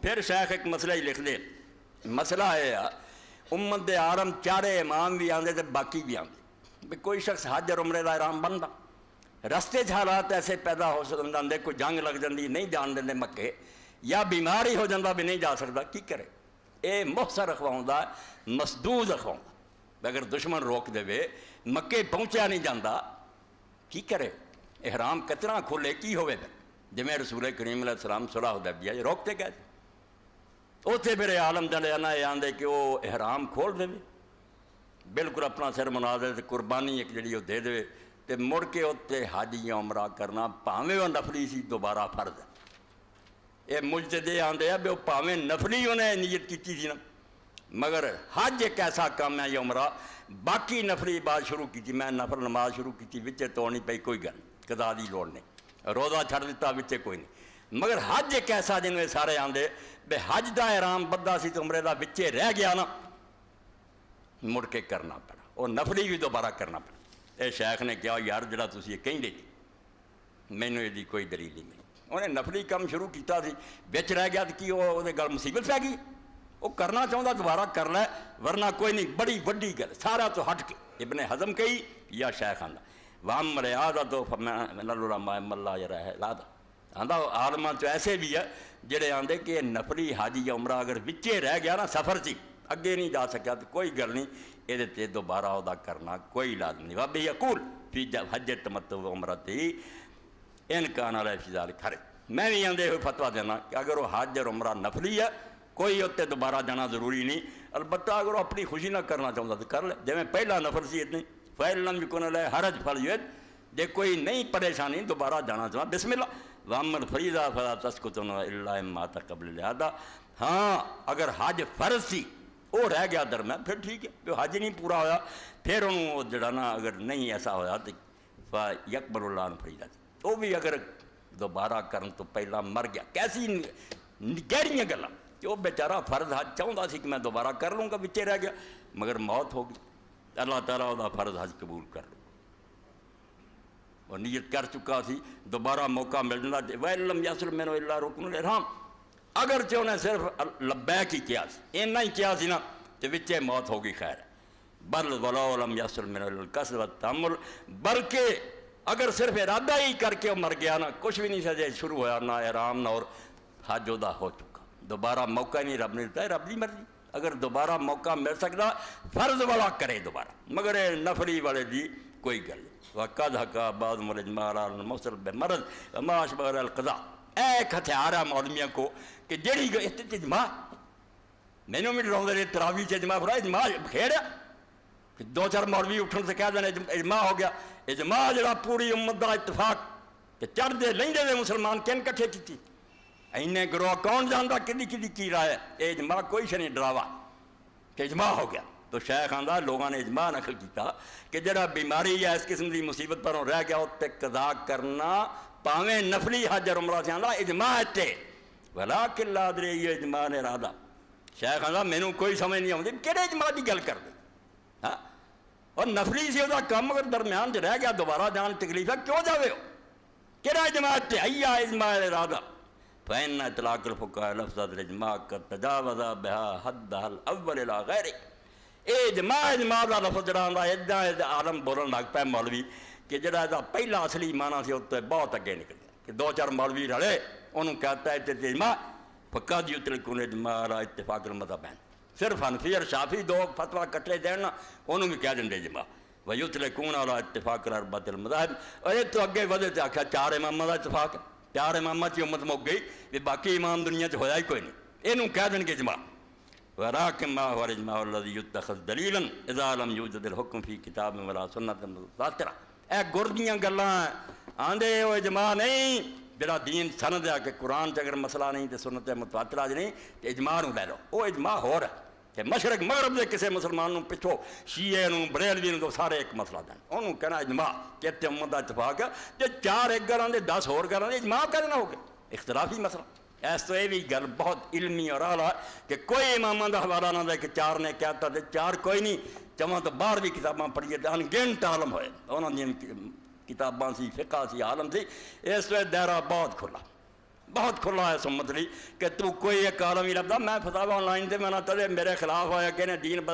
پھر شیخ ایک مسئلہ ہی لکھ دے، مسئلہ ہے امت دے آرم چارے امام بھی آندے تے باقی بھی آندے بھی کوئی شخص حج اور عمرے دا احرام بندا، رستے حالات ایسے پیدا ہو جاندے، کوئی جنگ لگ جاندی نہیں جان دے مکے، یا بیماری ہو جاندہ بھی نہیں جا سکتا، کی کرے؟ اے محصر رکھواؤں مسدود رکھواؤں، اگر دشمن روک دے وے مکے پہنچیا نہیں جاندہ کی کرے؟ احرام کتنا کھولے کی ہوئے پھر جمع رسول کریم علیہ السلام صلح حدیبیہ یہ روکتے گئے تھے، اوتھے پھر عالم جلیانا یہ آندے کہ وہ احرام کھول دے بالکل اپنا سر منا دے تے قربانی ایک جڑی وہ دے دے تے مڑ کے اوتے حج یا عمرہ کرنا پاویں وہ نفلی سی دوبارہ فرض ہے۔ یہ مجتہد آندے ہیں وہ پاویں نفلی انہیں نیت کیتی تھی نا، مگر حج ایک ایسا کام ہے یا عمرہ باقی نفلی بات شروع کی تھی، میں نفل نماز شروع کی تھی وچے توڑنی پئی کوئی گل قضا دی لوڑ نہیں، روزہ چھڑ دیتا وچے کوئی نہیں، مگر حج ایک ایسا جنویں سارے آندے بے حج دا احرام بدہ سی تو عمرے دا وچے رہ گیا نا مڑ کے کرنا پڑا، اور نفلی بھی دوبارہ کرنا پڑا۔ اے شیخ نے کہا یار جڑا تسی یہ کہیں دے جی مینوں یہ کوئی دلیل نہیں، انہیں نفلی کام شروع کیتا سی بچ رہ گیا تو کی وہ گل مصیبت پہ گئی، وہ کرنا چاہتا دوبارہ کر لے ورنہ کوئی نہیں، بڑی وڈی گل سارا تو ہٹ کے ابن حزم کہی یا شیخ آندہ وام ریاضہ تو من العلماء ملا یا رہے لادا آندہ عالمان تو ایسے بھی ہے جڑے آندے کہ نفلی حج یا عمرہ اگر وچے رہ گیا نا سفر سی اگے نہیں جا سکیا تو کوئی گل نہیں، یہ تے دوبارہ ادا کرنا کوئی لازم نہیں۔ وابی یقول فی حج تمتع عمرتی ان کان علیہ فی ذالک حرج، میں بھی آندے ہوئے فتویٰ دینا کہ اگر وہ حج اور عمرہ نفلی ہے کوئی ہوتے دوبارہ جانا ضروری نہیں، البتہ اگر وہ اپنی خوشی نہ کرنا چاہتا تو کر لے، جب میں پہلا نفر سی اتنی فَإِن لَمْ يَكُنْ عَلَيْهِ حَرَجٌ فَلْيُعِدْ، جے کوئی نہیں پریشانی دوبارہ جانا چاہتا بسم اللہ وَأَمَّا الْفَرِيضَةُ فَلَا تَسْقُطُ إِلَّا مِن قَبْلِ الْأَدَاءِ، ہاں اگر حج فرض سی وہ رہ گیا درمیان پھر ٹھیک ہے، جو حج نہیں پورا ہویا پھر انہوں جڑا نا اگر نہیں ایسا ہویا تو فَيَقْبَلُ اللَّهُ الْفَرِيضَةَ، وہ بھی اگر دوبارہ کرن تو پہلا مر گیا، کیسی گہریاں گلاں کہ وہ بیچارہ فرض حج چاہتا سی کہ میں دوبارہ کر لوں گا بچے رہ گیا مگر موت ہوگی، اللہ تعالیٰ وہ فرض حج قبول کر لوں اور نیت کر چکا سی دوبارہ موقع ملنا وَإِن لَمْ يَحْصُلْ مِنْهُ إِلَّا رُكْنُ الْإِحْرَامِ، اگرچہ انہیں صرف لبیک ہی کیا سی اینا ہی کیا سی نا تو وچے موت ہوگی خیر بل وَلَوْ لَمْ يَحْصُلْ مِنْهُ إِلَّا الْقَصْدُ وَالتَّأَمُّلُ، بلکہ اگر صرف ارادہ ہی کر کے مر گیا نا کچھ بھی نہیں سجے شروع ہویا نہ احرام نہ اور حج ادا ہو چکا، دوبارہ موقع نہیں رب نے دیتا ہے، رب دی مرضی اگر دوبارہ موقع مل سکتا فرض والا کرے دوبارہ، مگر نفلی والے دی کوئی گل نہیں۔ وَقَدْ حَكَى بَعْضُ الْإِجْمَاعَ عَلَى الْمُحْصِرِ بِالْمَرْضِ وَمَا أَشْبَهَ الْقَضَاءِ، ایک ہتھیار ہے مولویوں کو کہ جڑی اجماع مینوں بھی ڈراؤں دے تراویح چ اجماع فرا اجماع کھیڑ کہ دو چار مولوی اٹھن سے کہہ دیں اجماع ہو گیا، اجماع جڑا پوری امت دا اتفاق کہ چڑھ دے لیندے دے مسلمان کن کٹھے کیتی اینے گروہ کون جاندا کدی کدی کی رائے ہے، اجماع کوئی شے نہیں ڈراوا کہ اجماع ہو گیا۔ تو شیخ آندہ لوگوں نے اجماع نقل کیتا کہ جڑا بیماری یا اس قسم دی مصیبت پر رہ گیا اس پہ قضا کرنا پاویں نفلی حج اور عمرہ سے آندہ اجماع ہے ولیکن لا ادری یہ اجماع نے ارادہ، شیخ آندہ مینوں کوئی سمجھ نہیں آؤندی کہڑے اجماع دی گل کر دے ہاں اور نفلی سے وہ کم اگر درمیان رہ گیا دوبارہ جان تکلیف ہے کیوں جاوے ہو کہڑا اجماع ہے ایا اجماع ارادہ فإن اطلاق الفقهاء لفظ الاجماع قد تجاوز بها حدها الاول الى غیره، اجماع دا لفظ جڑا ہوندا ہے عالم بولن لگ پے مولوی کہ جڑا دا پہلا اصلی معنی سی اوتے بہت اگے نکل گیا کہ دو چار مولوی رلے انہوں کہتا ہے تے اجماع فقد یطلقون اجماع على اتفاق المذهبین، صرف حنفی اور شافعی دو فتویٰ کٹے دین انہوں بھی کہہ دیں اجماع ویطلقون على اتفاق الاربعۃ المذاہب، اور یہ تو اگے ودے تے آکھیا چار اماماں دا اتفاق ہے، چار اماماں کی امت مک گئی کہ باقی امام دنیا چ ہویا ہی کوئی نہیں، اینوں کہہ دیں کہ اجماع وراکم ما هو الاجماع الذي يتخذ دلیلا اذا لم يوجد الحكم في کتاب ولا سنت متواترہ، اے گردیاں گلاں آندے وہ اجماع نہیں جڑا دین سند ہے کہ قرآن چ اگر مسئلہ نہیں تو سنت متواترہ نہیں تو اجماع نو لے لو، وہ اجماع ہو رہا ہے کہ مشرق مغرب دے کسے مسلمان نو پچھو شیعہ نو بریلوی نو سارے ایک مسئلہ دیں انہوں کہنا اجماع کہ تے امت دا اتفاق ہے، جو چار ایک گھراں دے 10 اور گھراں دے اجماع کرنا ہو گیا اختلافی مسئلہ۔ ایس تو یہ بھی گل بہت علمی اور اعلیٰ کہ کوئی اماماں دا حوالہ نہ دے کہ چار نے کہتا تے چار کوئی نہیں، چواں تو باہر بھی کتاباں پڑھیے ان گنٹ عالم ہوئے انہوں نے کتاباں سی فقہ سی عالم سی، اس وقت دائرہ بہت کھلا بہت کھلا ہے سمت لی کہ تو کوئی ایک عالم ہی لبدا میں فتاوی آن لائن تے میں نہ تدے میرے خلاف آیا کہ نے دین بدل